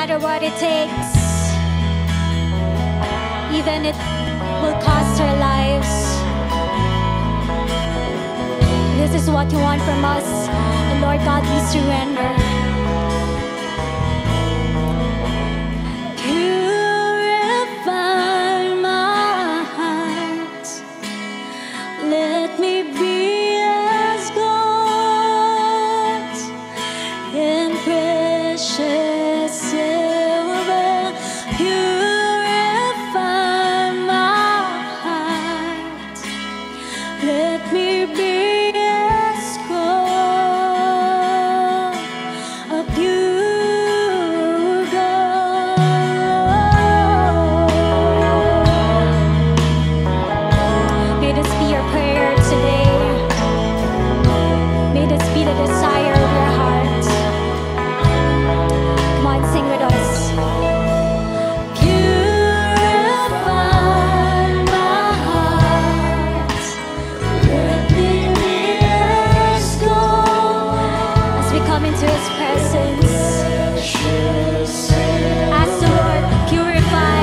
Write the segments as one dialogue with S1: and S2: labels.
S1: matter what it takes, even it will cost our lives. This is what you want from us, and Lord God, we surrender. Purify my heart, let me be as gold in precious silver. Purify my heart, let me be as gold, a pure gold. May this be your prayer today. May this be the desire of your heart. Come on, sing with us. Purify my heart, let me be as gold. As we come into His presence, ask the Lord, purify.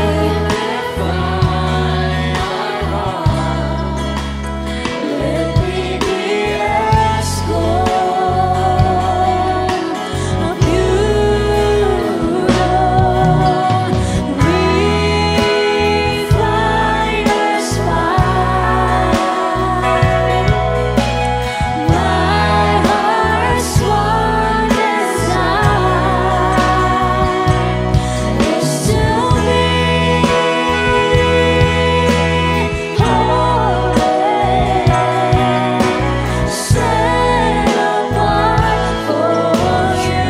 S2: Let me be as gold, a pure gold. Refiner's fire, my heart's one desire is to be holy, set apart for you,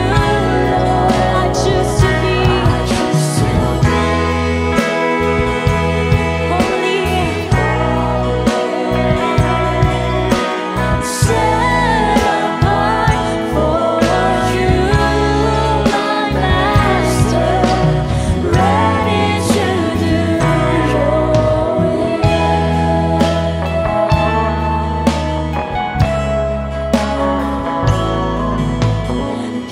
S2: Lord. I choose to be holy, set apart for you, my Master, ready to do your will.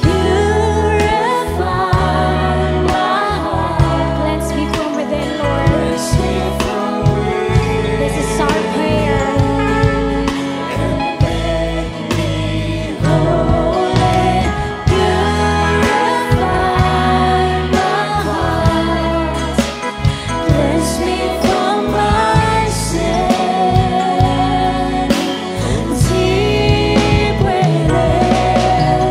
S2: Purify my heart,
S1: Cleanse me from within, Lord.
S2: cleanse me from within,
S1: This is our prayer.
S2: make me holy. Purify my heart, cleanse me from my sin. Deep within,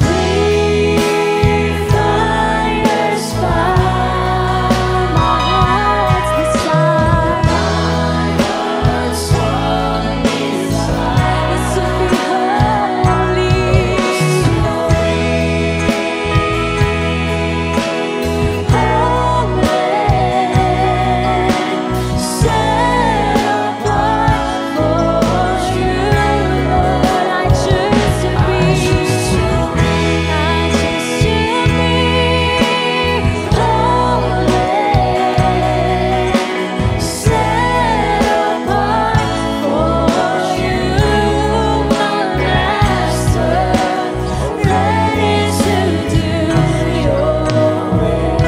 S2: refiner's fire, my heart's desire, my heart's one desire
S1: Is to be holy.
S2: Ready to do your will.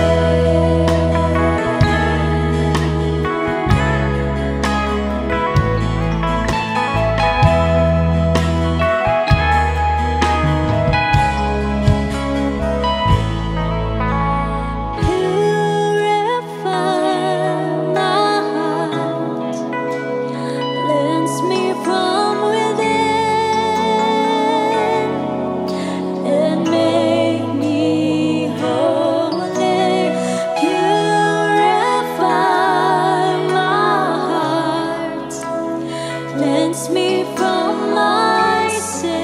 S2: Purify my heart, cleanse me from within, and make me holy. Purify my heart, cleanse me from my sin.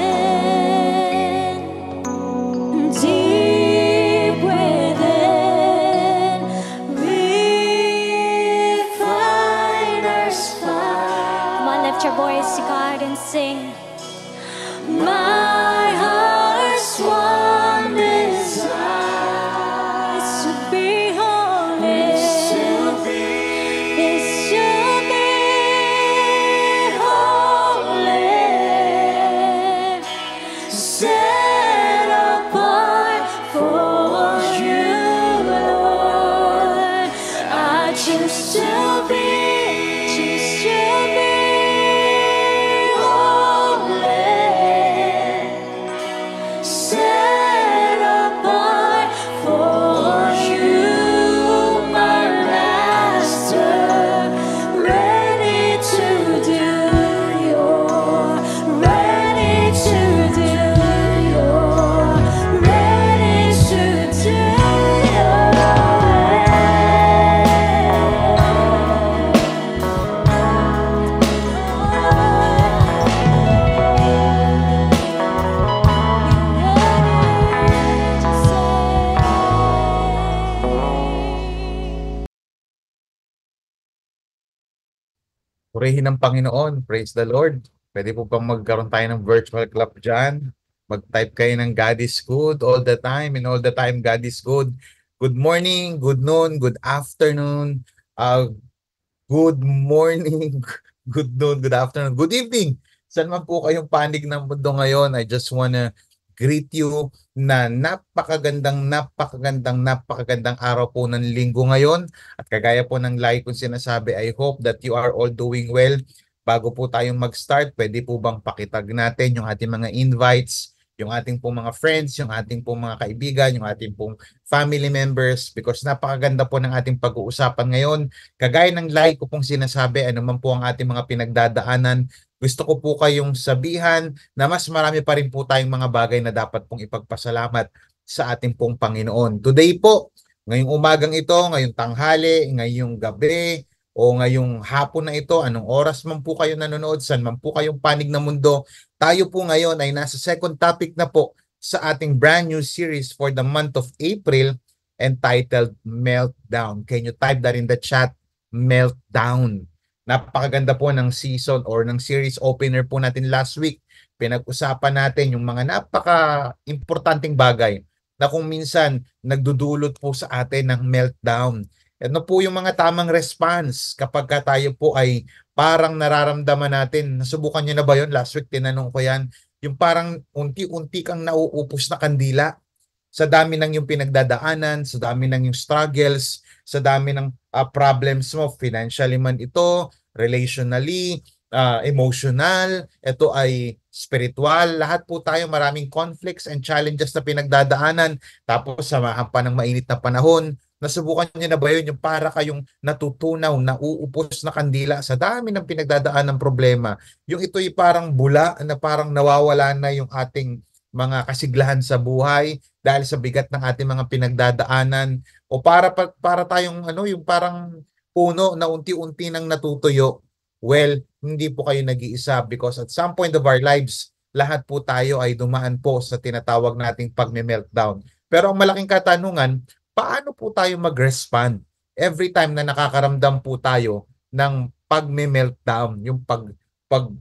S2: Deep within, refiner's fire.
S1: Come on, lift your voice to God and sing.
S2: My heart's one desire is to be holy, is to be holy, set apart for you,
S3: Purihin ng Panginoon. Praise the Lord. Pwede po bang magkaroon tayo ng virtual clap dyan? Mag-type kayo ng God is good all the time, and all the time God is good. Good morning, good noon, good afternoon, good morning, good noon, good afternoon, good evening. Saan man po kayong panig ng mundo ngayon, I just wanna greet you na napakagandang araw po ng linggo ngayon. At kagaya po ng lagi kong sinasabi, I hope that you are all doing well. Bago po tayong mag-start, pwede po bang pakitag natin yung ating mga invites, yung ating pong mga friends, yung ating pong mga kaibigan, yung ating pong family members, because napakaganda po ng ating pag-uusapan ngayon. Kagaya ng lagi ko pong sinasabi, ano man po ang ating mga pinagdadaanan, gusto ko po kayong sabihan na mas marami pa rin po tayong mga bagay na dapat pong ipagpasalamat sa ating pong Panginoon. Today po, ngayong umagang ito, ngayong tanghali, ngayong gabi, o ngayong hapon na ito, anong oras man po kayo nanonood, saan man po kayong panig ng mundo, tayo po ngayon ay nasa second topic na po sa ating brand new series for the month of April, entitled Meltdown. Can you type that in the chat? Meltdown. Napakaganda po ng season or ng series opener po natin last week. Pinag-usapan natin yung mga napaka-importanting bagay na kung minsan nagdudulot po sa atin ng meltdown. Ano po yung mga tamang response kapag tayo po ay parang nararamdaman natin? Nasubukan niyo na ba yun? Last week tinanong ko yan. Yung parang unti-unti kang nauupos na kandila sa dami ng yung pinagdadaanan, sa dami ng yung struggles, sa dami ng problems mo, financially man ito, relationally, emotional, ito ay spiritual. Lahat po tayo maraming conflicts and challenges na pinagdadaanan. Tapos samahan pa ng mainit na panahon. Nasubukan niyo na ba yun? Yung para kayong natutunaw, nauupos na kandila sa dami ng pinagdadaan ng problema. Yung ito'y parang bula na parang nawawala na yung ating mga kasiglahan sa buhay dahil sa bigat ng ating mga pinagdadaanan, o para tayong yung parang puno na unti-unti nang natutuyo. Well, hindi po kayo nag-iisa, because at some point of our lives, lahat po tayo ay dumaan po sa tinatawag nating pagme-meltdown. Pero ang malaking katanungan, paano po tayo mag-respond every time na nakakaramdam po tayo ng pagme-meltdown, yung pag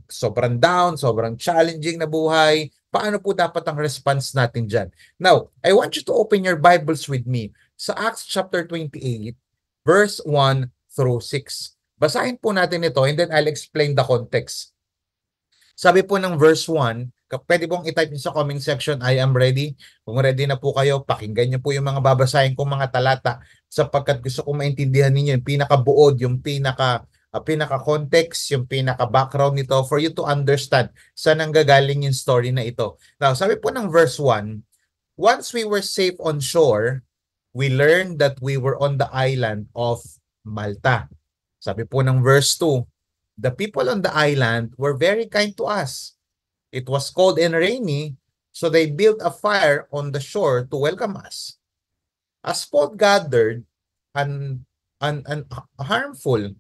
S3: sobrang down, sobrang challenging na buhay, paano po dapat ang response natin dyan? Now, I want you to open your Bibles with me sa Acts chapter 28, verse 1 through 6. Basahin po natin ito and then I'll explain the context. Sabi po ng verse 1, pwede pong i-type niyo sa comment section, I am ready. Kung ready na po kayo, pakinggan niyo po yung mga babasahin kong mga talata, sapagkat gusto kong maintindihan ninyo yung pinakabuod, yung pinaka-context, yung pinaka-background nito for you to understand saan nanggagaling yung story na ito. Now, sabi po ng verse 1, once we were safe on shore, we learned that we were on the island of Malta. Sabi po ng verse 2, the people on the island were very kind to us. It was cold and rainy, so they built a fire on the shore to welcome us. As Paul gathered an armful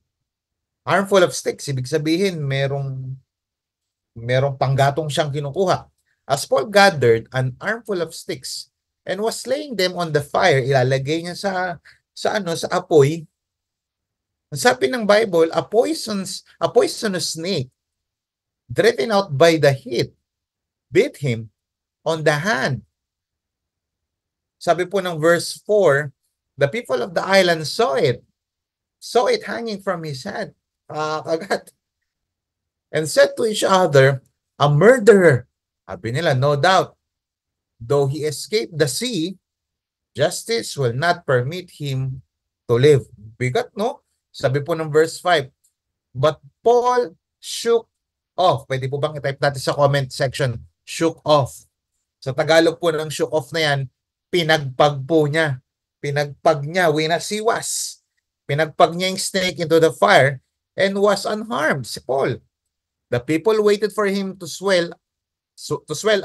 S3: of sticks, ibig sabihin merong panggatong siyang kinukuha. As Paul gathered an armful of sticks and was laying them on the fire, ilalagay niya sa apoy. Sabi ng Bible, a poisonous snake, driven out by the heat, bit him on the hand. Sabi po ng verse 4, the people of the island saw it hanging from his head, agad, and said to each other, a murderer. Sabi nila, no doubt, though he escaped the sea, justice will not permit him to live. Bigat, no? Sabi po ng verse 5, but Paul shook off. Pwede po bang i-type natin sa comment section, shook off. Sa Tagalog po ng shook off na yan, pinagpag po niya. Pinagpag niya, winasiwas. Pinagpag niya yung snake into the fire and was unharmed, si Paul. The people waited for him to swell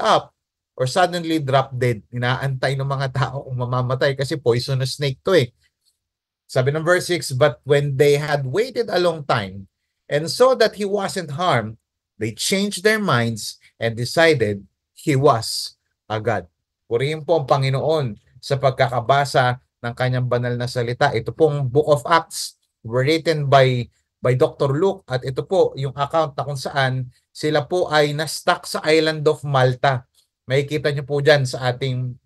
S3: up or suddenly drop dead. Inaantay ng mga tao kung mamamatay kasi poisonous snake to eh. Sabi ng verse 6, but when they had waited a long time and saw that he wasn't harmed, they changed their minds and decided he was a God. Purihin po ang Panginoon sa pagkakabasa ng kanyang banal na salita. Ito pong Book of Acts were written by by Dr. Luke, at ito po yung account na kung saan sila po ay na-stuck sa island of Malta. Makikita nyo po dyan sa ating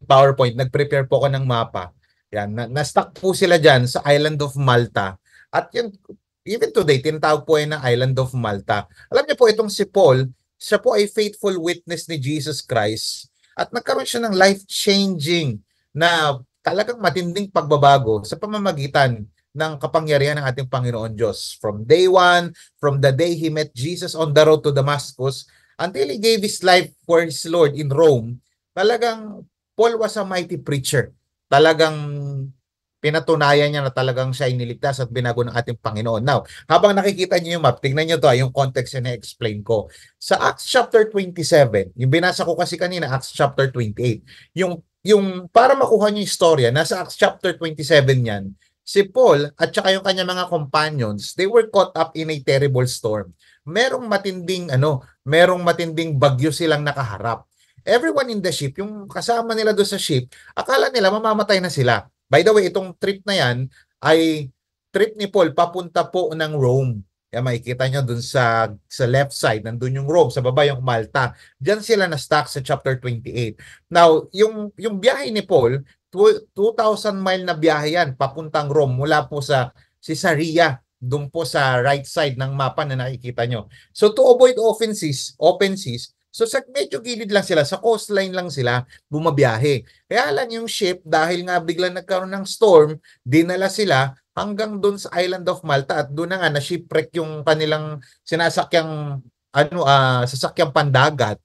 S3: PowerPoint. Nag-prepare po ako ng mapa. Yan, na-stuck po sila dyan sa island of Malta. At yun, even today, tinatawag po ay na island of Malta. Alam niyo po, itong si Paul, siya po ay faithful witness ni Jesus Christ. At nagkaroon siya ng life-changing na talagang matinding pagbabago sa pamamagitan ng kapangyarihan ng ating Panginoon Diyos. From day one, from the day he met Jesus on the road to Damascus, until he gave his life for his Lord in Rome, talagang Paul was a mighty preacher. Talagang pinatunayan niya na talagang siya ay niligtas at binago ng ating Panginoon. Now, habang nakikita niyo yung map, tingnan niyo to, yung context na explain ko. Sa Acts chapter 27, yung binasa ko kasi kanina, Acts chapter 28, yung para makuha niyo yung istorya, nasa Acts chapter 27 yan, si Paul at saka yung kanya mga companions, they were caught up in a terrible storm. Merong matinding bagyo silang nakaharap. Everyone in the ship, yung kasama nila doon sa ship, akala nila mamamatay na sila. By the way, itong trip na yan ay trip ni Paul papunta po ng Rome. Yan, makikita nyo dun sa left side, nandun yung Rome, sa baba yung Malta. Diyan sila na-stuck sa chapter 28. Now, yung biyahe ni Paul, 2,000 mile na biyahe yan, papuntang Rome, mula po sa Caesarea, dun po sa right side ng mapa na nakikita nyo. So, to avoid open seas, so sa medyo gilid lang sila, sa coastline lang sila bumabiyahe. Kaya lang yung ship, dahil nga biglang nagkaroon ng storm, dinala sila hanggang doon sa island of Malta at doon na nga na-shipwreck yung kanilang sinasakyang sasakyang pandagat.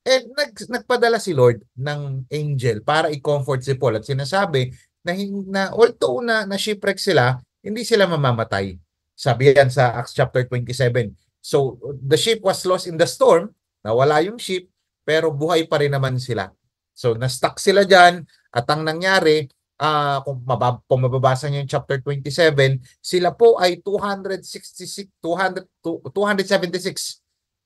S3: Eh nagpadala si Lord ng angel para i-comfort si Paul at sinasabi na although na shipwreck sila, hindi sila mamamatay. Sabi yan sa Acts chapter 27. So the ship was lost in the storm, nawala yung ship, pero buhay pa rin naman sila. So, na-stuck sila dyan, at ang nangyari, kung mababasa niyo yung chapter 27, sila po ay 276.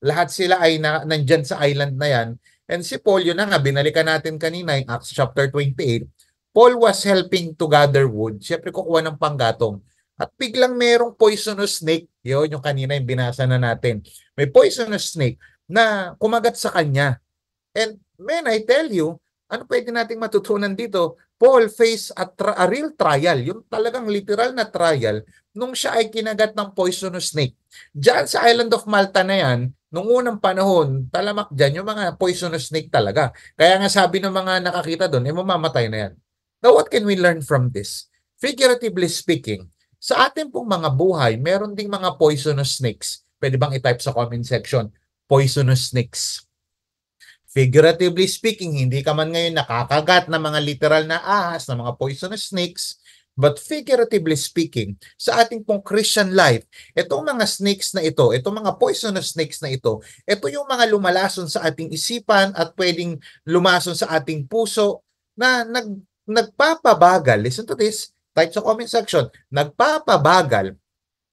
S3: Lahat sila ay nandyan sa island na yan. And si Paul, yun na nga, binalikan natin kanina yung Acts chapter 28. Paul was helping to gather wood. Siyempre, kukuha ng panggatong. At biglang merong poisonous snake. Yun, yung kanina yung binasa na natin. May poisonous snake na kumagat sa kanya. And man, I tell you, ano pwede nating matutunan dito? Paul faced a real trial, yung talagang literal na trial, nung siya ay kinagat ng poisonous snake. Diyan sa island of Malta na yan, nung unang panahon, talamak dyan yung mga poisonous snake talaga. Kaya nga sabi ng mga nakakita doon, mamamatay na yan. Now, what can we learn from this? Figuratively speaking, sa ating pong mga buhay, meron ding mga poisonous snakes. Pwede bang i-type sa comment section? Poisonous snakes. Figuratively speaking, hindi ka man ngayon nakakagat ng mga literal na ahas, ng mga poisonous snakes, but figuratively speaking, sa ating pong Christian life, itong mga snakes na ito, itong mga poisonous snakes na ito yung mga lumalason sa ating isipan at pwedeng lumason sa ating puso na nagpapabagal. Listen to this, type sa comment section, nagpapabagal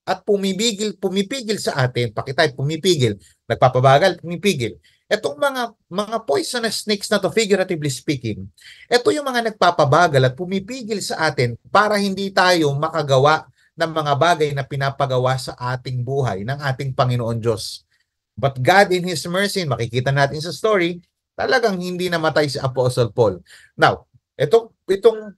S3: at pumipigil sa atin, pakitype pumipigil, nagpapabagal, pumipigil. Itong mga poisonous snakes na to, figuratively speaking, ito yung mga nagpapabagal at pumipigil sa atin para hindi tayo makagawa ng mga bagay na pinapagawa sa ating buhay ng ating Panginoon Diyos. But God in His mercy, makikita natin sa story, talagang hindi namatay si Apostle Paul. Now, itong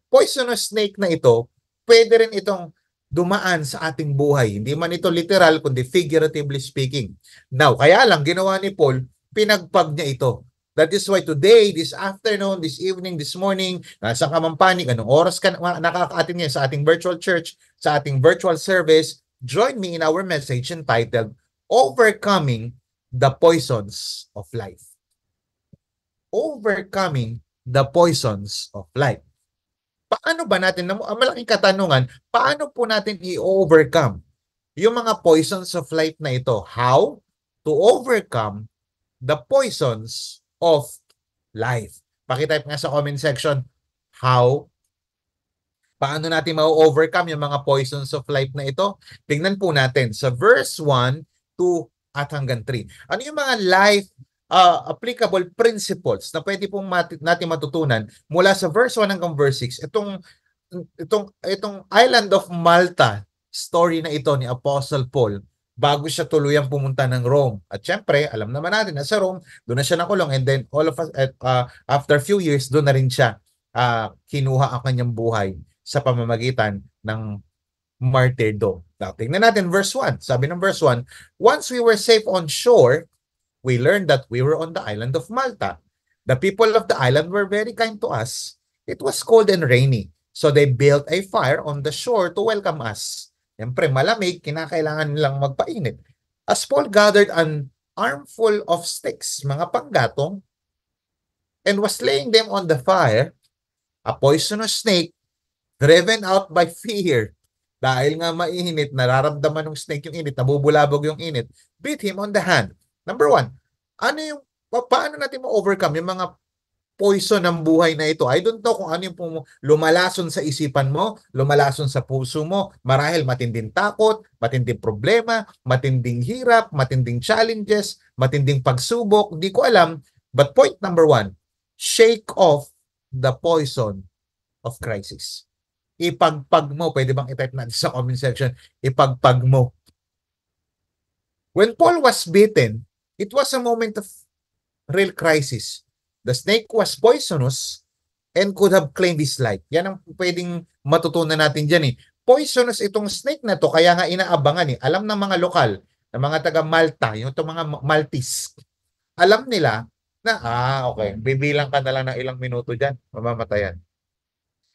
S3: poisonous snake na ito, pwede rin itong dumaan sa ating buhay. Hindi man ito literal, kundi figuratively speaking. Now, kaya lang, ginawa ni Paul, pinagpag niya ito. That is why today, this afternoon, this evening, this morning, nasa ka man panig, anong oras ka nakaka-attend niya sa ating virtual church, sa ating virtual service, join me in our message entitled, Overcoming the Poisons of Life. Overcoming the Poisons of Life. Paano ba natin, malaking katanungan, paano po natin i-overcome yung mga poisons of life na ito? How to overcome the poisons of life? Pakitype nga sa comment section, paano natin ma-overcome yung mga poisons of life na ito? Tingnan po natin sa verse 1, 2, at hanggang 3. Ano yung mga life applicable principles na pwede pong natin matutunan mula sa verse 1 hanggang verse 6. Itong island of Malta, story na ito ni Apostle Paul bago siya tuluyang pumunta ng Rome. At syempre, alam naman natin na sa Rome, doon na siya nakulong, and then all of us, after few years, doon na rin siya kinuha ang kanyang buhay sa pamamagitan ng martyrdom. Now, tingnan natin verse 1. Sabi ng verse 1, once we were safe on shore, we learned that we were on the island of Malta. The people of the island were very kind to us. It was cold and rainy, so they built a fire on the shore to welcome us. Siyempre, malamig, kinakailangan nilang magpainit. As Paul gathered an armful of sticks, mga panggatong, and was laying them on the fire, a poisonous snake, driven out by fear, dahil nga mainit, nararamdaman ng snake yung init, nabubulabog yung init, bit him on the hand. Number 1, paano natin ma-overcome yung mga poison ng buhay na ito? I don't know kung ano yung lumalason sa isipan mo, lumalason sa puso mo, marahil matinding takot, matinding problema, matinding hirap, matinding challenges, matinding pagsubok, di ko alam. But point number 1, shake off the poison of crisis. Ipagpag mo, pwede bang i-type natin sa comment section, ipagpag mo. When Paul was bitten, it was a moment of real crisis. The snake was poisonous and could have claimed his life. Yan ang pwedeng matutunan natin dyan eh. Poisonous itong snake na to, kaya nga inaabangan eh. Alam ng mga lokal, ng mga taga Malta, yung itong mga Maltese, alam nila na, okay, bibilang ka na lang ng ilang minuto dyan, mamamatayan.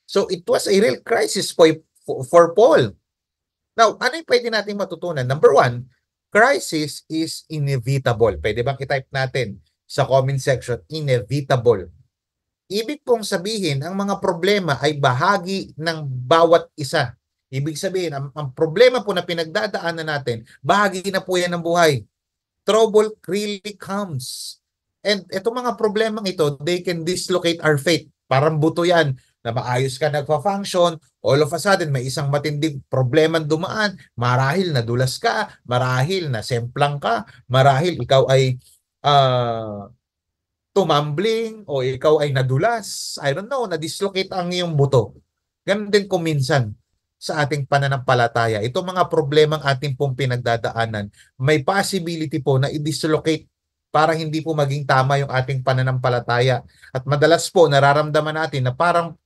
S3: So it was a real crisis for Paul. Now, ano yung pwede natin matutunan? Number 1, crisis is inevitable. Pwede bang i-type natin sa comment section, inevitable. Ibig pong sabihin, ang mga problema ay bahagi ng bawat isa. Ibig sabihin, ang problema po na pinagdadaanan natin, bahagi na po yan ng buhay. Trouble really comes. And itong mga problemang ito, they can dislocate our faith. Parang buto yan, na maayos ka nagpa-function, all of a sudden may isang matinding problema dumaan, marahil nadulas ka, marahil nasemplang ka, marahil ikaw ay tumambling o ikaw ay nadulas, I don't know, na-dislocate ang iyong buto. Ganun din kung minsan sa ating pananampalataya. Ito mga problemang ating pong pinagdadaanan, may possibility po na i-dislocate para hindi po maging tama yung ating pananampalataya. At madalas po nararamdaman natin na parang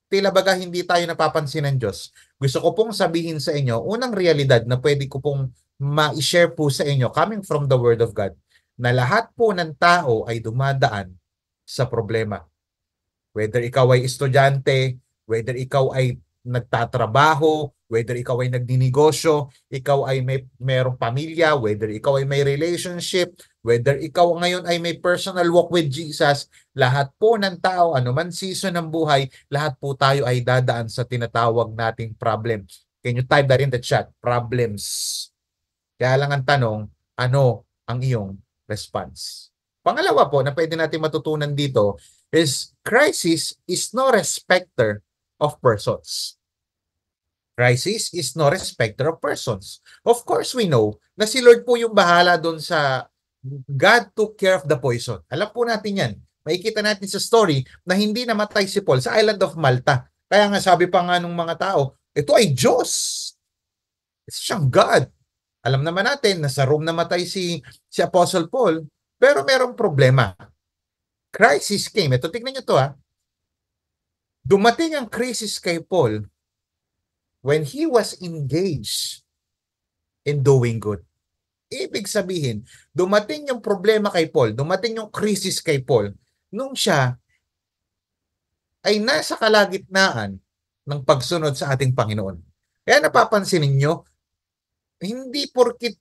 S3: tila baga hindi tayo napapansin ng Diyos. Gusto ko pong sabihin sa inyo, unang realidad na pwede ko pong ma-share po sa inyo coming from the Word of God, na lahat po ng tao ay dumadaan sa problema. Whether ikaw ay estudyante, whether ikaw ay nagtatrabaho, whether ikaw ay nagdinegosyo, ikaw ay mayroong pamilya, whether ikaw ay may relationship, whether ikaw ngayon ay may personal walk with Jesus, lahat po ng tao, anuman season ng buhay, lahat po tayo ay dadaan sa tinatawag nating problem. Can you type that in the chat? Problems. Kaya lang ang tanong, ano ang iyong response? Pangalawa po na pwede natin matutunan dito is crisis is no respecter of persons. Crisis is no respecter of persons. Of course, we know na si Lord po yung bahala doon sa God took care of the poison. Alam po natin yan. Makikita natin sa story na hindi namatay si Paul sa island of Malta. Kaya nga sabi pa nga ng mga tao, ito ay Diyos. It's siyang God. Alam naman natin na sa Rome namatay si Apostle Paul, pero merong problema. Crisis came. Ito, tignan nyo to ha. Dumating ang crisis kay Paul when he was engaged in doing good. Ibig sabihin, dumating yung problema kay Paul, dumating yung crisis kay Paul, nung siya ay nasa kalagitnaan ng pagsunod sa ating Panginoon. Kaya napapansin ninyo, hindi porkit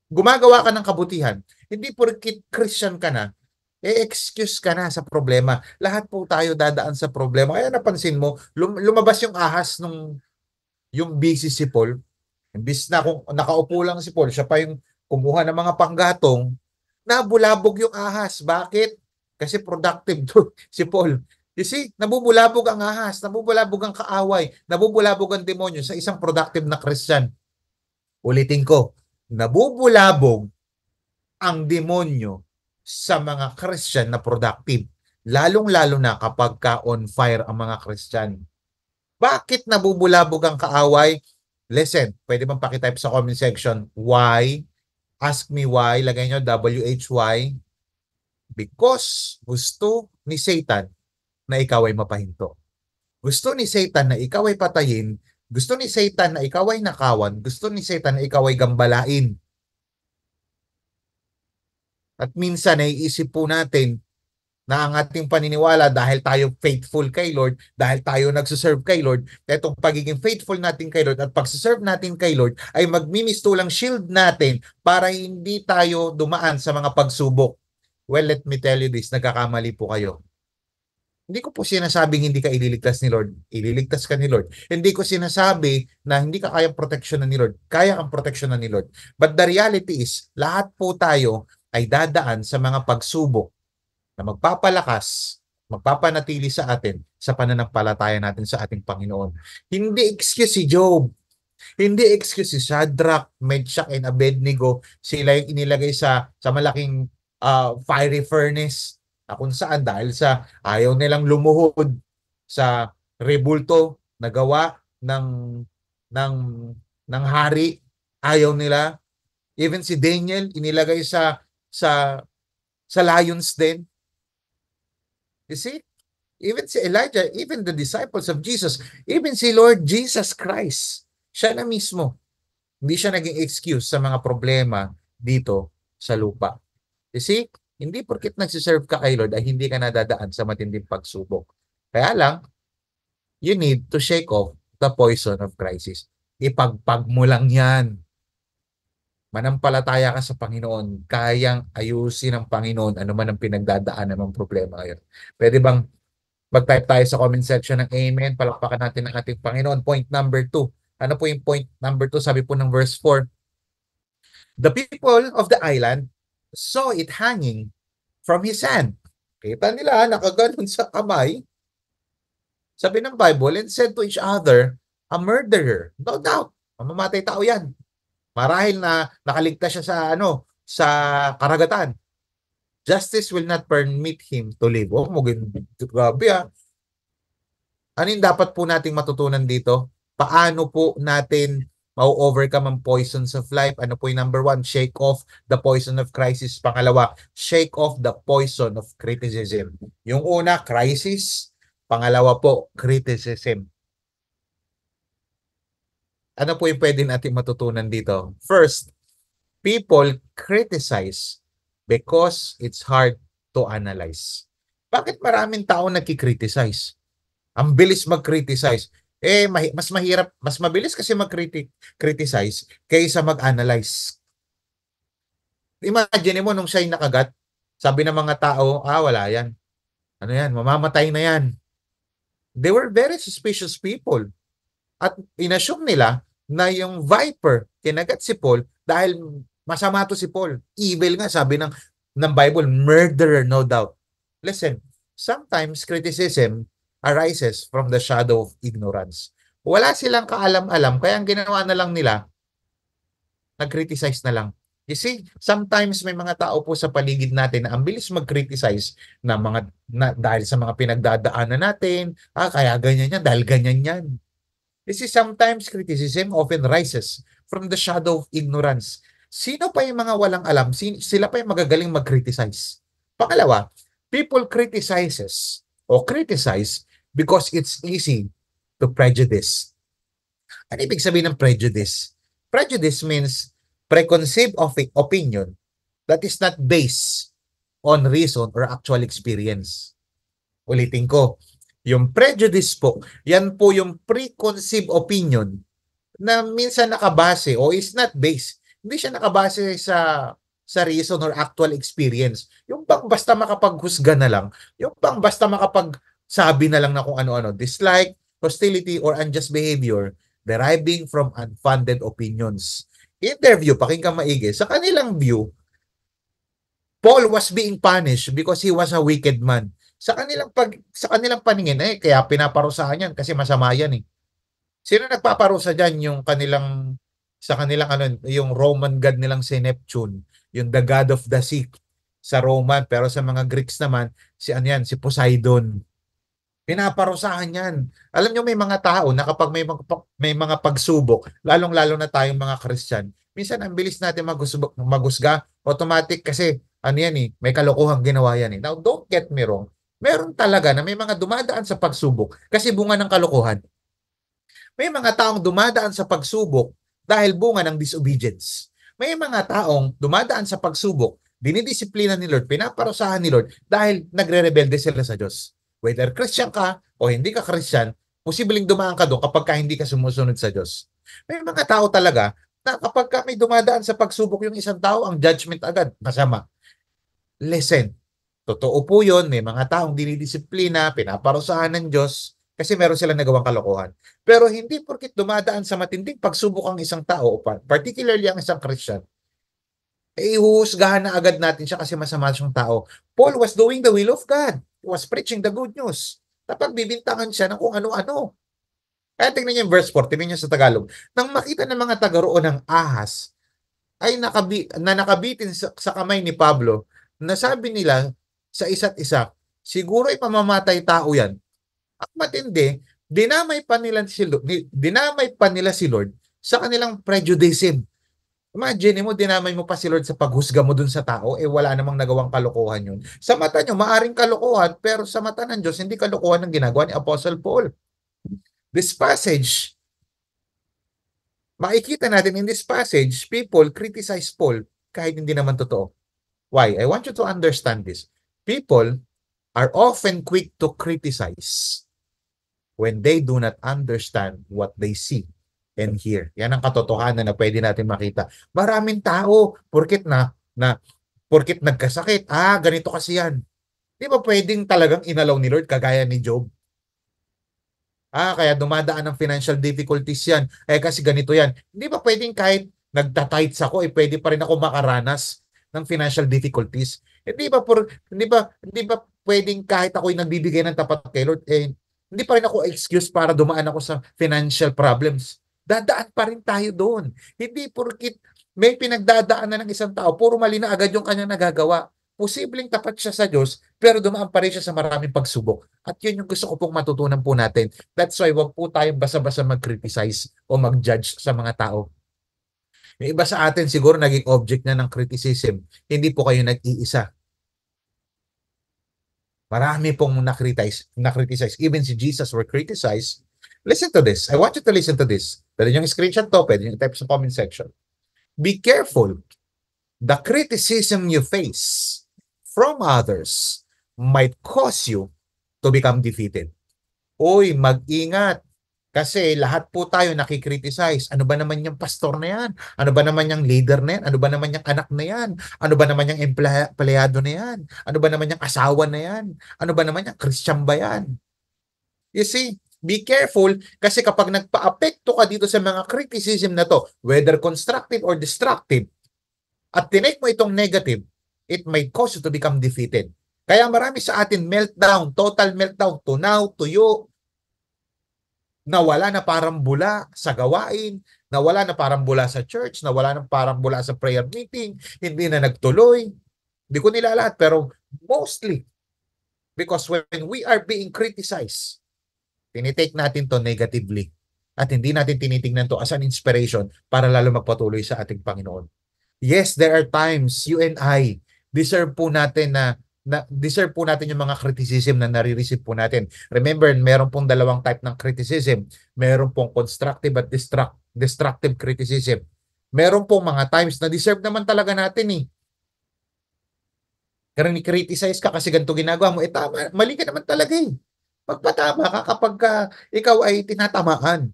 S3: gumagawa ka ng kabutihan, hindi porkit Christian ka na, excuse ka na sa problema. Lahat po tayo dadaan sa problema. Kaya napansin mo, lumabas yung ahas nung yung busy si Paul. Imbis na kung nakaupo lang si Paul, siya pa yung kumuha ng mga panggatong, nabulabog yung ahas. Bakit? Kasi productive to si Paul. You see, nabubulabog ang ahas, nabubulabog ang kaaway, nabubulabog ang demonyo sa isang productive na Christian. Ulitin ko, nabubulabog ang demonyo sa mga Christian na productive. Lalong-lalo na kapag ka on fire ang mga Christian. Bakit nabubulabog ang kaaway? Listen, pwede bang pakitype sa comment section, why? Ask me why. Lagay nyo WHY. Because gusto ni Satan na ikaw ay mapahinto. Gusto ni Satan na ikaw ay patayin. Gusto ni Satan na ikaw ay nakawan. Gusto ni Satan na ikaw ay gambalain. At minsan naiisip po natin na ang ating paniniwala dahil tayo faithful kay Lord, dahil tayo nagsuserve kay Lord, etong pagiging faithful natin kay Lord at pagsuserve natin kay Lord ay magmimistulang shield natin para hindi tayo dumaan sa mga pagsubok. Well, let me tell you this, nagkakamali po kayo. Hindi ko po sinasabing hindi ka ililigtas ni Lord. Ililigtas ka ni Lord. Hindi ko sinasabi na hindi ka kayang proteksyonan ni Lord. Kaya kang proteksyonan ni Lord. But the reality is, lahat po tayo ay dadaan sa mga pagsubok na magpapalakas, magpapanatili sa atin sa pananampalataya natin sa ating Panginoon. Hindi excuse si Job. Hindi excuse si Shadrach, Meshach, and Abednego. Sila yung inilagay sa malaking fiery furnace kung saan dahil sa ayaw nilang lumuhod sa rebulto na gawa ng hari, ayaw nila. Even si Daniel inilagay sa lions den. You see? Even si Elijah, even the disciples of Jesus, even si Lord Jesus Christ, siya na mismo, hindi siya naging excuse sa mga problema dito sa lupa. You see? Hindi porket nagsiserve ka kay Lord ay hindi ka nadadaan sa matinding pagsubok. Kaya lang, you need to shake off the poison of crisis. Ipagpag mo lang yan. Manampalataya ka sa Panginoon, kayang ayusin ng Panginoon ano man ang pinagdadaanan ng problema ngayon. Pwede bang mag-type tayo sa comment section ng amen? Palakpakan natin ang ating Panginoon. Point number 2. Ano po yung point number 2? Sabi po ng verse 4. The people of the island saw it hanging from his hand. Kita nila, nakaganon sa kamay. Sabi ng Bible, and said to each other, a murderer. No doubt, mamamatay tao yan. Marahil na nakaligtas siya sa karagatan. Justice will not permit him to live. Oh, grabe ah. Ano yung dapat po nating matutunan dito? Paano po natin ma-overcome ang poisons of life? Ano po yung number 1? Shake off the poison of crisis. Pangalawa, shake off the poison of criticism. Yung una, crisis. Pangalawa po, criticism. Ano po yung pwede natin matutunan dito? First, people criticize because it's hard to analyze. Bakit maraming tao nagki-criticize? Ang bilis mag-criticize. Mas mahirap, mas mabilis kasi mag-criticize kaysa mag-analyze. Imagine mo nung siya'y nakagat, sabi ng mga tao, wala yan. Ano yan? Mamamatay na yan. They were very suspicious people. At inassume nila na yung viper kinagat si Paul dahil masama to si Paul. Evil nga, sabi ng Bible, murderer, no doubt. Listen, sometimes criticism arises from the shadow of ignorance. Wala silang kaalam-alam, kaya ang ginawa na lang nila, nag-criticize na lang. You see, sometimes may mga tao po sa paligid natin na ang bilis mag-criticize dahil sa mga pinagdadaanan natin, kaya ganyan yan, dahil ganyan yan. You see, sometimes criticism often rises from the shadow of ignorance. Sino pa yung mga walang alam? Sila pa yung magagaling mag-criticize. Pangalawa, people criticize because it's easy to prejudice. Ano ibig sabihin ng prejudice? Prejudice means preconceived opinion that is not based on reason or actual experience. Ulitin ko, yung prejudice po, yan po yung preconceived opinion na minsan nakabase o is not based. Hindi siya nakabase sa reason or actual experience. Yung bang basta makapaghusga na lang, yung bang basta makapagsabi na lang na kung ano-ano, dislike, hostility, or unjust behavior deriving from unfounded opinions. Interview, pakinggan maigi. Sa kanilang view, Paul was being punished because he was a wicked man. Sa kanilang paningin, kaya pinaparusahan yan kasi masama yan eh. Sino nagpaparusa diyan? Yung yung Roman god nilang si Neptune, yung the god of the sea sa Roman, pero sa mga Greeks naman si Poseidon. Pinaparusahan yan. Alam nyo, may mga tao na kapag may mga pagsubok, lalong-lalo na tayong mga Christian, minsan ang bilis natin magusga, automatic kasi ano yan eh, may kalokohang ginawa yan eh. Now, don't get me wrong. Meron talaga na may mga dumadaan sa pagsubok kasi bunga ng kalokohan. May mga taong dumadaan sa pagsubok dahil bunga ng disobedience. May mga taong dumadaan sa pagsubok, dinidisiplina ni Lord, pinaparusahan ni Lord dahil nagre-rebelde sila sa Diyos. Whether Christian ka o hindi ka Christian, posibleng dumaan ka doon kapag ka hindi ka sumusunod sa Diyos. May mga tao talaga na kapag ka may dumadaan sa pagsubok yung isang tao, ang judgment agad, masama. Listen, totoo po yun, may mga taong dinidisiplina, pinaparusahan ng Diyos kasi meron silang nagawang kalokohan. Pero hindi porkit dumadaan sa matinding pagsubok ang isang tao, particularly ang isang Christian, ihuhusgahan na agad natin siya kasi masama siyang tao. Paul was doing the will of God. He was preaching the good news. Tapos bibintangan siya ng kung ano-ano. Kaya tingnan niyo yung verse 4, tingnan niyo sa Tagalog. Nang makita ng mga taga roon ng ahas, ay nakabitin sa kamay ni Pablo, nasabi nila sa isa't isa, siguro ay pamamatay tao yan. At matindi, dinamay pa nila si Lord sa kanilang prejudice. Imagine mo, dinamay mo pa si Lord sa paghusga mo dun sa tao, wala namang nagawang kalokohan yun. Sa mata nyo, maaring kalokohan, pero sa mata ng Diyos, hindi kalokohan ang ginagawa ni Apostle Paul. This passage, makikita natin in this passage, people criticize Paul kahit hindi naman totoo. Why? I want you to understand this. People are often quick to criticize when they do not understand what they see and hear. Yan ang katotohanan na pwede natin makita. Maraming tao, porkit nagkasakit, ganito kasi yan. Di ba pwedeng talagang inalaw ni Lord kagaya ni Job? Kaya dumadaan ng financial difficulties yan. Kasi ganito yan. Hindi ba pwedeng kahit nagtatights ako, pwede pa rin ako makaranas ng financial difficulties? Hindi ba pwedeng kahit ako'y nagbibigay ng tapat kay Lord, hindi pa rin ako excuse para dumaan ako sa financial problems. Dadaan pa rin tayo doon. Hindi porkit may pinagdadaanan ng isang tao, puro mali na agad yung kanyang nagagawa. Posibleng tapat siya sa Diyos, pero dumaan pa rin siya sa maraming pagsubok. At yun yung gusto ko pong matutunan po natin. That's why wag po tayong basa-basa mag-criticize o mag-judge sa mga tao. Yung iba sa atin siguro naging object na ng criticism. Hindi po kayo nag-iisa. Marami pong na-criticize. Even si Jesus were criticized. Listen to this. I want you to listen to this. Pwede yung screenshot to, pwede yung type sa comment section. Be careful. The criticism you face from others might cause you to become defeated. Uy, mag-ingat. Kasi lahat po tayo nakikriticize. Ano ba naman yung pastor na yan? Ano ba naman yung leader na yan? Ano ba naman yung anak na yan? Ano ba naman yung empleyado na yan? Ano ba naman yung asawa na yan? Ano ba naman yung Christian ba yan? You see, be careful kasi kapag nagpa-apekto ka dito sa mga criticism na to, whether constructive or destructive, at tinake mo itong negative, it may cause you to become defeated. Kaya marami sa atin meltdown, total meltdown, tunaw, tuyo, nawala na parang bula sa gawain, nawala na parang bula sa church, nawala na parang bula sa prayer meeting, hindi na nagtuloy. Hindi ko nila lahat, pero mostly because when we are being criticized, tinitake natin to negatively at hindi natin tinitingnan to as an inspiration para lalo magpatuloy sa ating Panginoon. Yes, there are times you and I deserve po natin yung mga criticism na nare-receive po natin. Remember, meron pong dalawang type ng criticism. Meron pong constructive at destructive criticism. Meron pong mga times na deserve naman talaga natin eh. Kaya ni-criticize ka kasi ganito ginagawa mo, tama, mali ka naman talaga eh. Magpatama ka kapag ikaw ay tinatamaan.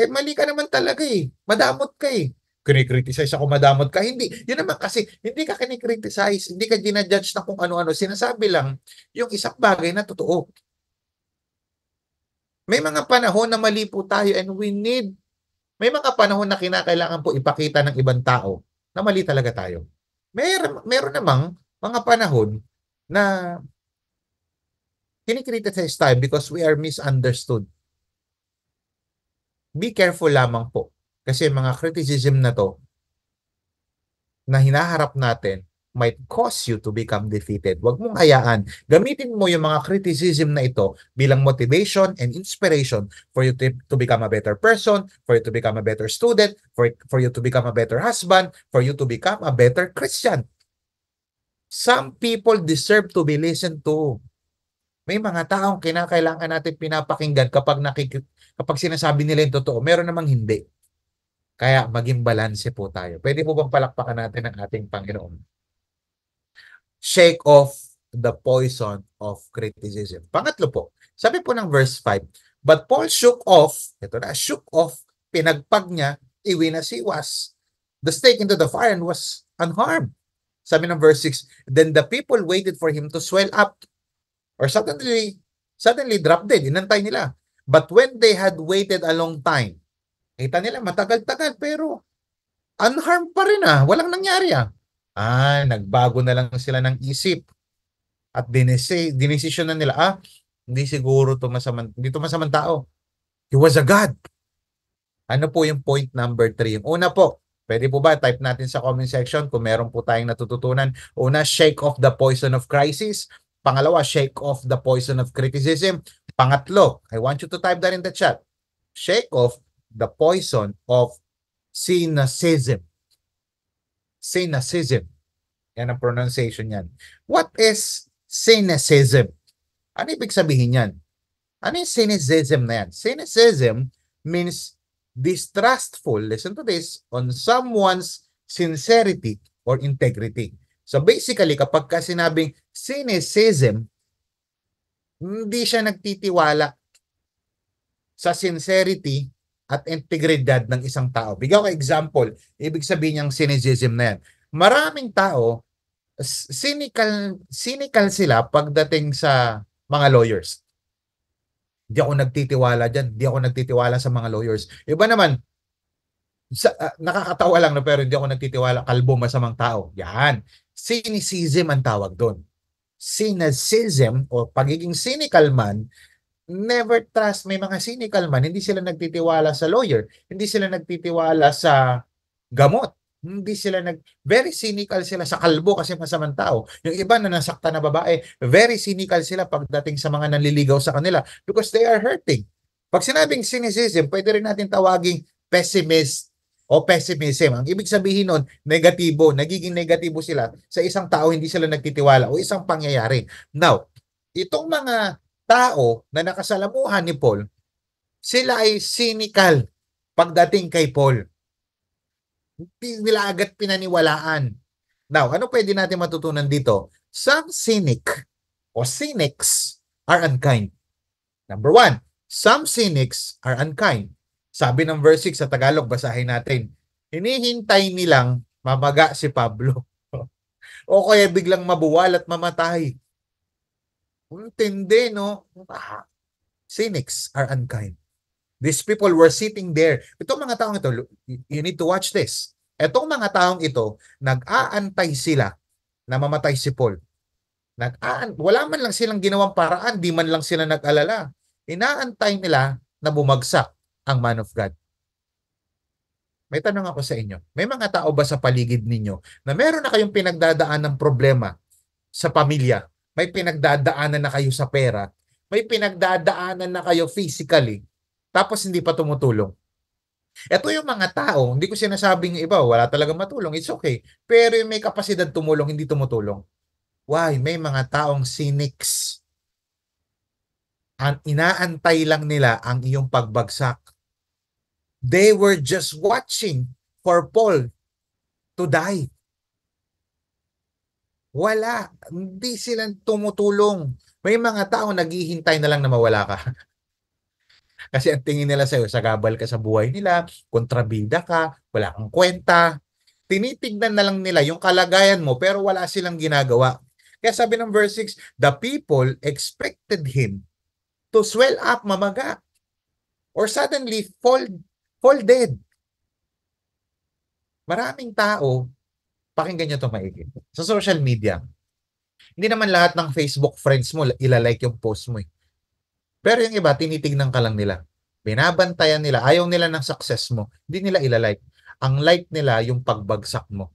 S3: Mali ka naman talaga eh. Madamot ka eh. Kini-criticize ako, madamot ka. Hindi. Yun naman kasi, hindi ka kini-criticize, hindi ka ginajudge na kung ano-ano. Sinasabi lang yung isang bagay na totoo. May mga panahon na mali po tayo and may mga panahon na kinakailangan po ipakita ng ibang tao na mali talaga tayo. Meron namang mga panahon na kini-criticize tayo because we are misunderstood. Be careful lamang po. Kasi mga criticism na to, na hinaharap natin, might cause you to become defeated. Huwag mong hayaan. Gamitin mo yung mga criticism na ito bilang motivation and inspiration for you to become a better person, for you to become a better student, for you to become a better husband, for you to become a better Christian. Some people deserve to be listened to. May mga taong kinakailangan natin pinapakinggan kapag sinasabi nila yung totoo. Meron namang hindi. Kaya maging balanse po tayo. Pwede po bang palakpakan natin ang ating Panginoon? Shake off the poison of criticism. Pangatlo po, sabi po ng verse 5, but Paul shook off, pinagpag niya, iwin as he was, the stake into the fire and was unharmed. Sabi ng verse 6, then the people waited for him to swell up or suddenly drop dead. Inantay nila. But when they had waited a long time, kita nila matagal-tagal pero unharmed pa rin walang nangyari nagbago na lang sila ng isip at dinesisyon na nila, hindi siguro hindi to masamang tao. He was a God. Ano po yung point number 3? Yung una po, pwede po ba type natin sa comment section kung meron po tayong natututunan. Una, shake off the poison of crisis. Pangalawa, shake off the poison of criticism. Pangatlo, I want you to type that in the chat. Shake off the poison of cynicism. Cynicism. Yan ang pronunciation yan. What is cynicism? Ano ibig sabihin yan? Ano yung cynicism na yan? Cynicism means distrustful, listen to this, on someone's sincerity or integrity. So basically, kapag ka sinabing cynicism, hindi siya nagtitiwala sa sincerity at integridad ng isang tao. Bigyan ko example, ibig sabihin niyang cynicism na yan. Maraming tao, cynical sila pagdating sa mga lawyers. Hindi ako nagtitiwala dyan. Hindi ako nagtitiwala sa mga lawyers. Iba naman, nakakatawa lang pero hindi ako nagtitiwala, kalbo, masamang tao. Yan. Cynicism ang tawag doon. Cynicism o pagiging cynical man, never trust. May mga cynical man, hindi sila nagtitiwala sa lawyer, hindi sila nagtitiwala sa gamot, hindi sila very cynical sila sa kalbo kasi masamang tao. Yung iba na nasaktan na babae, very cynical sila pagdating sa mga nanliligaw sa kanila because they are hurting. Pag sinabing cynicism, pwede rin natin tawaging pessimist o pessimism. Ang ibig sabihin nun, negatibo, nagiging negatibo sila sa isang tao, hindi sila nagtitiwala o isang pangyayari. Now, itong mga tao na nakasalamuhan ni Paul, sila ay cynical pagdating kay Paul. Hindi nila agad pinaniwalaan. Now, ano pwede natin matutunan dito? Some cynic o cynics are unkind. Number 1, some cynics are unkind. Sabi ng verse 6 sa Tagalog, basahin natin. Hinihintay nilang mamaga si Pablo. O kaya biglang mabuwal at mamatay. Intindi, no? Cynics are unkind. These people were sitting there. Itong mga taong ito, you need to watch this. Itong mga taong ito, nag-aantay sila na mamatay si Paul. Wala man lang silang ginawang paraan, di man lang sila nag-alala. Inaantay nila na bumagsak ang man of God. May tanong ako sa inyo. May mga tao ba sa paligid ninyo na meron na kayong pinagdadaan ng problema sa pamilya? May pinagdadaanan na kayo sa pera, may pinagdadaanan na kayo physically, tapos hindi pa tumutulong. Ito yung mga tao, hindi ko sinasabing iba, wala talagang matulong, it's okay. Pero yung may kapasidad tumulong, hindi tumutulong. Why? May mga taong cynics. Inaantay lang nila ang iyong pagbagsak. They were just watching for Paul to die. Wala. Hindi sila tumutulong. May mga tao naghihintay na lang na mawala ka. Kasi ang tingin nila sa'yo, sagabal ka sa buhay nila, kontrabida ka, wala kang kwenta. Tinitignan na lang nila yung kalagayan mo pero wala silang ginagawa. Kaya sabi ng verse 6, the people expected him to swell up, mamaga, or suddenly fall dead. Maraming tao, pakinggan nyo ito maigi. Sa social media, hindi naman lahat ng Facebook friends mo ilalike yung post mo. Pero yung iba, tinitignan ka lang nila. Binabantayan nila, ayaw nila ng success mo. Hindi nila ilalike. Ang like nila yung pagbagsak mo.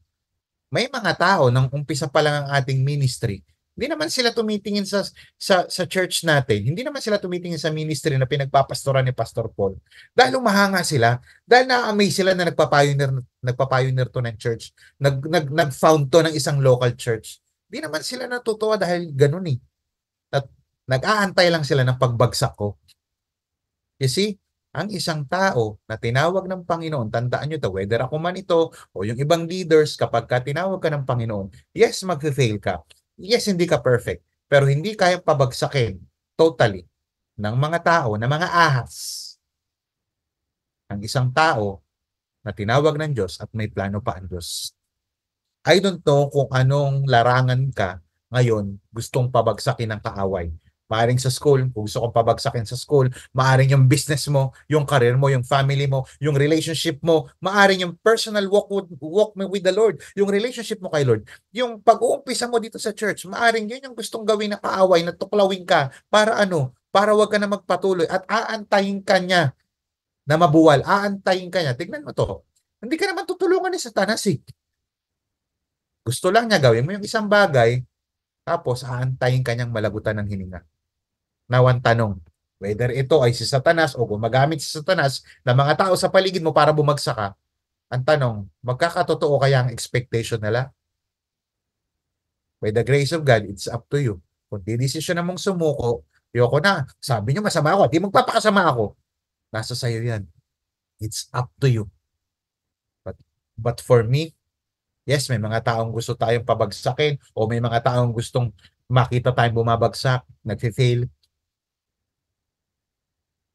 S3: May mga tao nang umpisa pa lang ang ating ministry, hindi naman sila tumitingin sa church natin. Hindi naman sila tumitingin sa ministry na pinagpapastoran ni Pastor Paul. Dahil umahanga sila, dahil na-amaze sila na nagpapayunir to ng church, nag-found to ng isang local church. Hindi naman sila natutuwa dahil ganun eh. At nag-aantay lang sila ng pagbagsak ko. You see, ang isang tao na tinawag ng Panginoon, tandaan nyo to, whether ako man ito o yung ibang leaders, kapag ka tinawag ka ng Panginoon, yes, mag-fail ka. Yes, hindi ka perfect. Pero hindi kayang pabagsakin totally ng mga tao, na mga ahas. Ang isang tao na tinawag ng Diyos at may plano pa ang Diyos. I don't know kung anong larangan ka ngayon gustong pabagsakin ng kaaway. Maaring sa school, kung gusto kong pabagsakin sa school, maaring yung business mo, yung career mo, yung family mo, yung relationship mo, maaring yung personal walk with the Lord, yung relationship mo kay Lord. Yung pag-uumpisa mo dito sa church, maaring yun yung gustong gawin na kaaway, na tuklawin ka, para ano? Para wag ka na magpatuloy at aantayin ka niya na mabuwal. Aantayin ka niya. Tignan mo to. Hindi ka naman tutulungan ni Satanas eh. Gusto lang niya gawin mo yung isang bagay, tapos aantayin ka niyang malagutan ng hininga. Now, ang tanong, whether ito ay si Satanas o gumagamit si Satanas na mga tao sa paligid mo para bumagsak ka, ang tanong, magkakatotoo kaya ang expectation nila? By the grace of God, it's up to you. Kung di-desisyon na mong sumuko, yoko na. Sabi niyo masama ako, di magpapakasama ako. Nasa sayo yan. It's up to you. But for me, yes, may mga taong gusto tayong pabagsakin o may mga taong gustong makita tayong bumabagsak, nagfe-fail.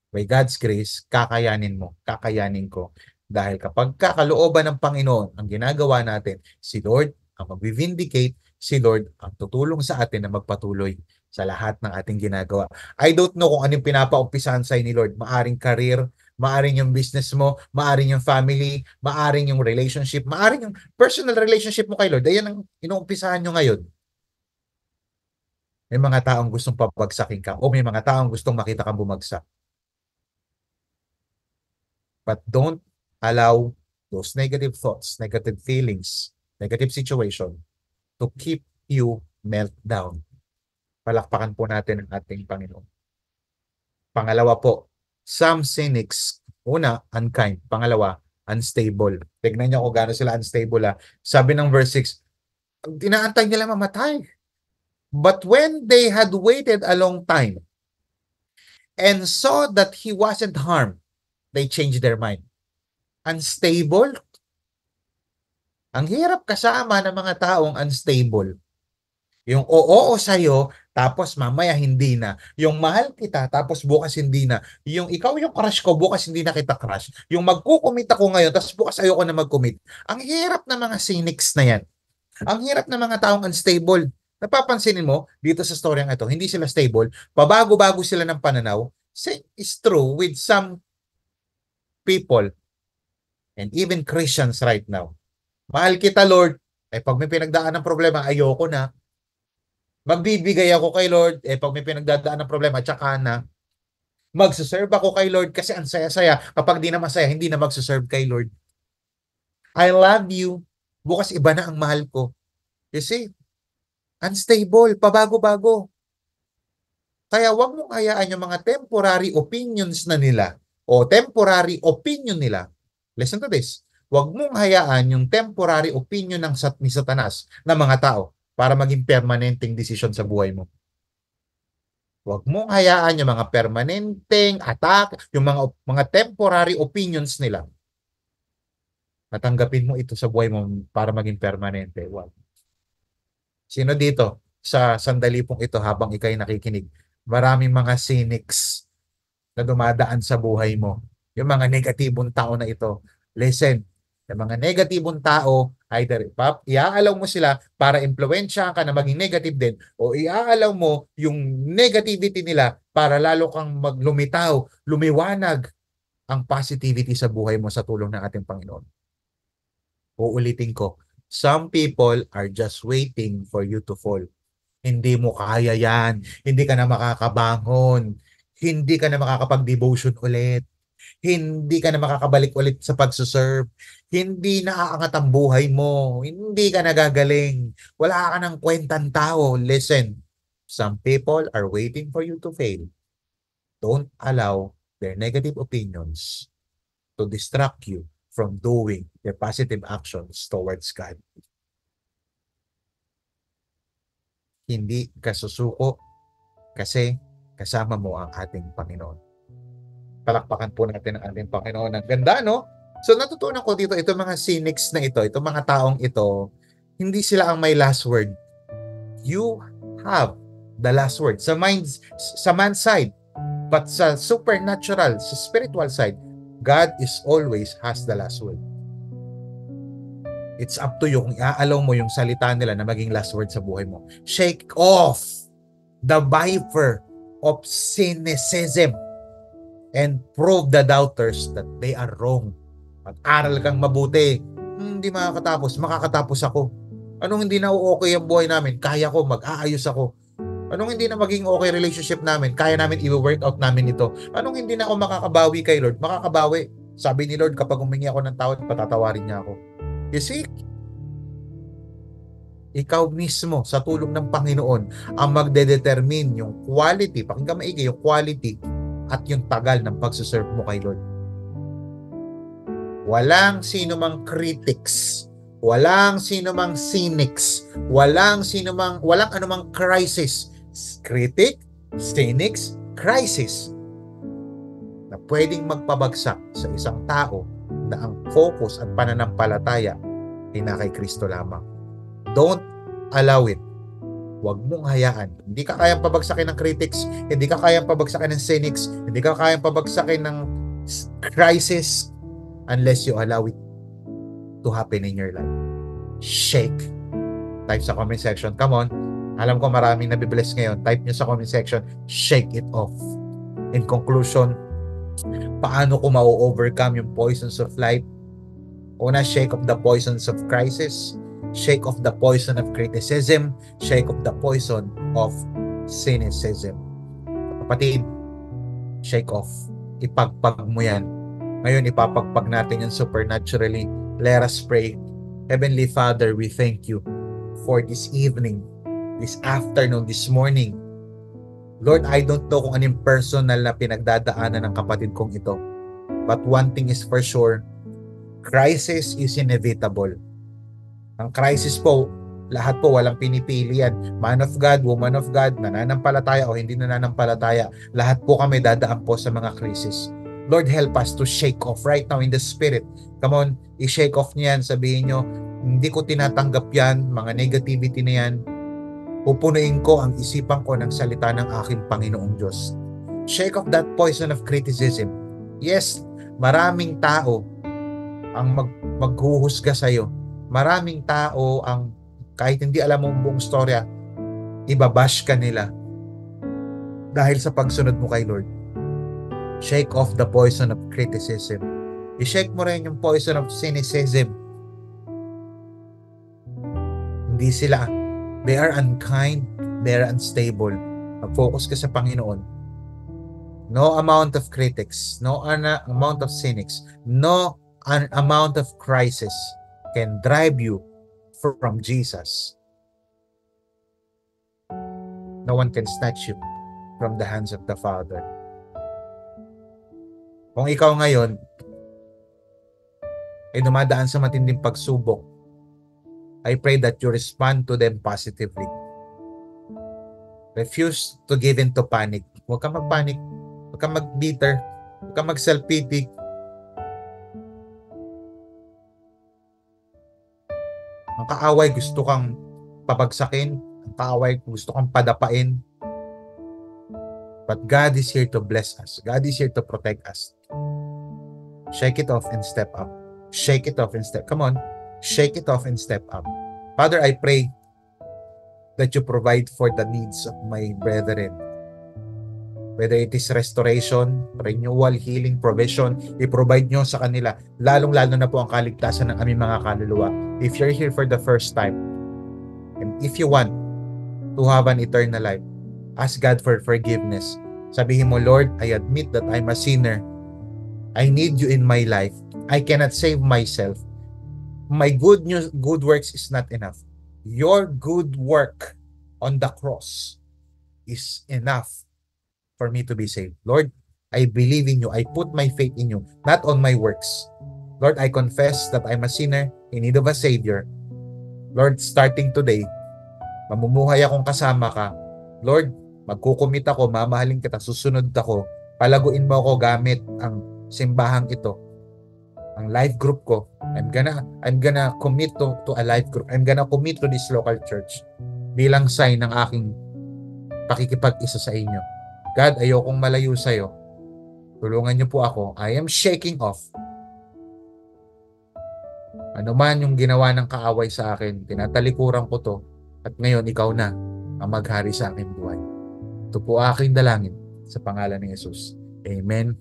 S3: By God's grace, kakayanin mo, kakayanin ko. Dahil kapag kakalooban ng Panginoon ang ginagawa natin, si Lord ang mag-vindicate, si Lord ang tutulong sa atin na magpatuloy sa lahat ng ating ginagawa. I don't know kung anong pinapaumpisahan sa'yo ni Lord. Maaring career, maaring yung business mo, maaring yung family, maaring yung relationship, maaring yung personal relationship mo kay Lord. Ayan ang inuumpisahan nyo ngayon. May mga taong gustong pabagsakin ka o may mga taong gustong makita kang bumagsak. But don't allow those negative thoughts, negative feelings, negative situation to keep you melt down. Palakpakan po natin ang ating Panginoon. Pangalawa po, some cynics, una, unkind. Pangalawa, unstable. Tignan niyo kung gaano sila unstable. Sabi ng verse 6, tinaantay nila mamatay. But when they had waited a long time and saw that he wasn't harmed, they changed their mind. Unstable? Ang hirap kasama ng mga taong unstable. Yung oo sa'yo, tapos mamaya hindi na. Yung mahal kita, tapos bukas hindi na. Yung ikaw yung crush ko, bukas hindi na kita crush. Yung magkukumit ako ngayon, tapos bukas ayoko na mag-commit. Ang hirap ng mga cynics na yan. Ang hirap ng mga taong unstable. Napapansinin mo, dito sa storyang ito, hindi sila stable. Pabago-bago sila ng pananaw. Same is true with some people and even Christians right now. Mahal kita, Lord. Pag may pinagdaan ng problema, ayoko na. Magbibigay ako kay Lord. Pag may pinagdadaan ng problema, tsaka na. Magsuserve ako kay Lord kasi ang saya-saya. Kapag di na masaya, hindi na magsuserve kay Lord. I love you. Bukas iba na ang mahal ko. You see? Unstable. Pabago-bago. Kaya wag mong hayaan yung mga temporary opinions na nila o temporary opinion nila. Listen to this. Wag mong hayaan yung temporary opinion ni Satanas na mga tao para maging permanenteng decision sa buhay mo. Wag mong hayaan yung mga permanenteng attack, yung mga temporary opinions nila. Natanggapin mo ito sa buhay mo para maging permanente. Wag. Sino dito sa sandali pong ito habang ikay nakikinig? Maraming mga cynics na dumadaan sa buhay mo. Yung mga negatibong tao na ito. Listen, yung mga negatibong tao, either iaalaw mo sila para impluwensya ka na maging negative din o iaalaw mo yung negativity nila para lalo kang lumitaw, lumiwanag ang positivity sa buhay mo sa tulong ng ating Panginoon. Uulitin ko, some people are just waiting for you to fall. Hindi mo kaya yan. Hindi ka na makakabangon. Hindi ka na makakapag-devotion ulit. Hindi ka na makakabalik ulit sa pagsuserve. Hindi naaangat ang buhay mo. Hindi ka nagagaling. Wala ka ng kwentang tao. Listen, some people are waiting for you to fail. Don't allow their negative opinions to distract you from doing their positive actions towards God. Hindi ka susuko kasi kasama mo ang ating Panginoon. Palakpakan po natin ang ating Panginoon. Ang ganda, no? So natutunan ko dito, itong mga cynics na ito, itong mga taong ito, hindi sila ang may last word. You have the last word. Sa man's side, but sa supernatural, sa spiritual side, God is always has the last word. It's up to you kung iaalaw mo yung salita nila na maging last word sa buhay mo. Shake off the viper of cynicism and prove the doubters that they are wrong. Mag-aral kang mabuti. Hindi makakatapos. Makakatapos ako. Anong hindi na okay ang buhay namin? Kaya ko. Mag-aayos ako. Anong hindi na maging okay relationship namin? Kaya namin i-work out namin ito. Anong hindi na ako makakabawi kay Lord? Makakabawi. Sabi ni Lord, kapag humingi ako ng tawad, patatawarin niya ako. You see? Ikaw mismo, sa tulong ng Panginoon, ang magdedetermine yung quality, pakinggan maigi, yung quality at yung tagal ng pagsuserve mo kay Lord. Walang sino mang critics, walang sino mang cynics, walang anumang crisis. Critic, cynics, crisis na pwedeng magpabagsak sa isang tao na ang focus at pananampalataya ay na kay Kristo lamang. Don't allow it. Huwag mong hayaan. Hindi ka kayang pabagsakin ng critics, hindi ka kayang pabagsakin ng cynics, hindi ka kayang pabagsakin ng crisis unless you allow it to happen in your life. Shake. Type sa comment section. Come on. Alam ko maraming nabibless ngayon. Type nyo sa comment section. Shake it off. In conclusion, paano ko ma-overcome yung poisons of life? Una, shake off the poisons of crisis. Shake off the poison of criticism. Shake off the poison of cynicism. Kapatid, shake off. Ipagpag mo yan. Ngayon, ipapagpag natin yan supernaturally. Let us pray. Heavenly Father, we thank you for this evening, this afternoon, this morning. Lord, I don't know kung anong personal na pinagdadaanan ng kapatid kong ito. But one thing is for sure, crisis is inevitable. Ang crisis po, lahat po walang pinipili yan. Man of God, woman of God, nananampalataya o hindi nananampalataya, lahat po kami dadaan po sa mga crisis. Lord, help us to shake off right now in the spirit. Come on, i-shake off niyan. Sabihin nyo, hindi ko tinatanggap yan, mga negativity na yan. Pupunuin ko ang isipan ko ng salita ng aking Panginoong Diyos. Shake off that poison of criticism. Yes, maraming tao ang maghuhusga sa'yo. Maraming tao ang kahit hindi alam mo ang buong storya, ibabash ka nila dahil sa pagsunod mo kay Lord. Shake off the poison of criticism. I-shake mo rin yung poison of cynicism. Hindi sila, they are unkind, they are unstable. Mag-focus ka sa Panginoon. No amount of critics, no amount of cynics, no amount of crisis can drive you from Jesus. No one can snatch you from the hands of the Father. Kung ikaw ngayon ay dumadaan sa matinding pagsubok, I pray that you respond to them positively. Refuse to give in to panic. Huwag kang magpanic. Huwag kang mag-bitter. Huwag kang mag-self-pity. Ang kaaway gusto kang pabagsakin. Ang kaaway gusto kang padapain. But God is here to bless us. God is here to protect us. Shake it off and step up. Shake it off and step. Come on. Shake it off and step up. Father, I pray that you provide for the needs of my brethren. Whether it is restoration, renewal, healing, provision, i-provide nyo sa kanila. Lalong-lalo na po ang kaligtasan ng aming mga kaluluwa. If you're here for the first time, and if you want to have an eternal life, ask God for forgiveness. Sabihin mo, Lord, I admit that I'm a sinner. I need you in my life. I cannot save myself. My good works is not enough. Your good work on the cross is enough for me to be saved. Lord, I believe in you. I put my faith in you, not on my works. Lord, I confess that I'm a sinner in need of a Savior. Lord, starting today, mamumuhay akong kasama ka. Lord, magkukumit ako, mamahalin kita, susunod ako. Palaguin mo ako gamit ang simbahang ito, ang life group ko. I'm gonna commit to a life group. I'm gonna commit to this local church bilang sign ng aking pakikipag-isa sa inyo. God, ayokong malayo sa'yo. Tulungan niyo po ako. I am shaking off. Ano man yung ginawa ng kaaway sa akin, tinatalikuran ko to. At ngayon, ikaw na ang maghari sa aking buhay. Ito po aking dalangin sa pangalan ni Jesus. Amen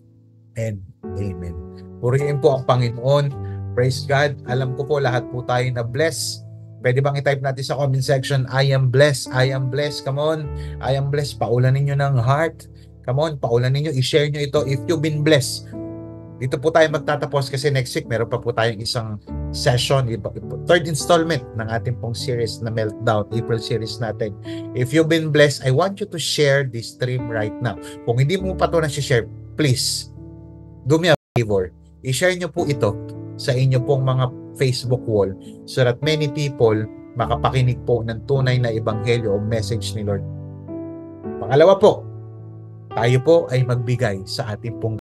S3: and amen. Purihin po ang Panginoon. Praise God. Alam ko po lahat po tayo na bless. Pwede bang i-type natin sa comment section, I am blessed, I am blessed. Come on, I am blessed. Paulan ninyo ng heart. Come on, paulan ninyo. I-share nyo ito if you've been blessed. Dito po tayo magtatapos kasi next week meron pa po tayong isang session, third installment ng ating pong series na Meltdown, April series natin. If you've been blessed, I want you to share this stream right now. Kung hindi mo pa ito na-share, please, do me a favor. I-share nyo po ito sa inyo pong mga Facebook wall so that many people makapakinig po ng tunay na ebanghelyo o message ni Lord. Pangalawa po, tayo po ay magbigay sa ating pong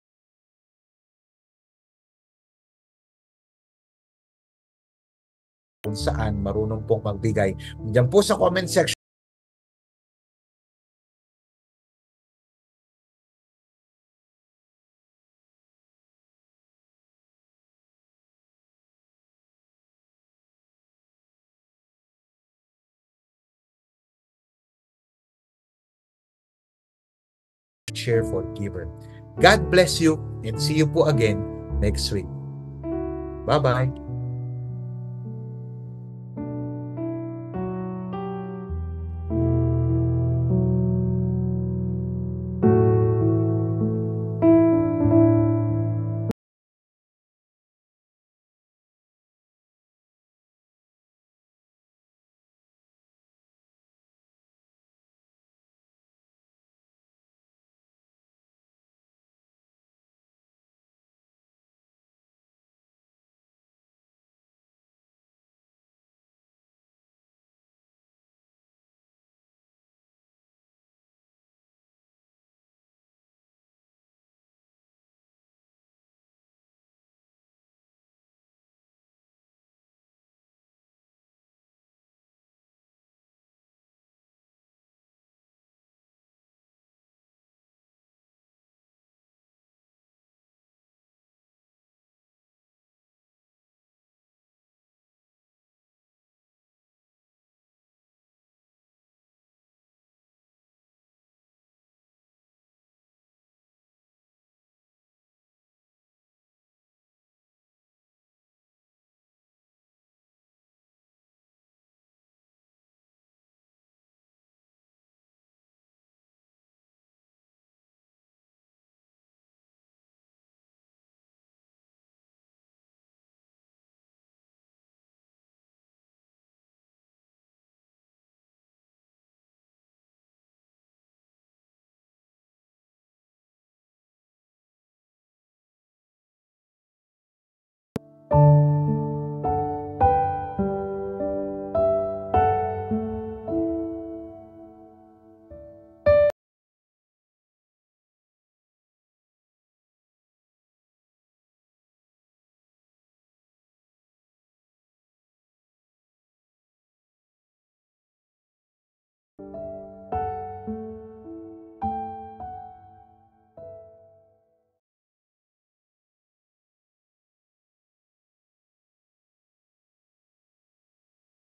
S3: kung saan marunong pong magbigay. Diyan po sa comment section, cheerful giver. God bless you and see you po again next week. Bye-bye.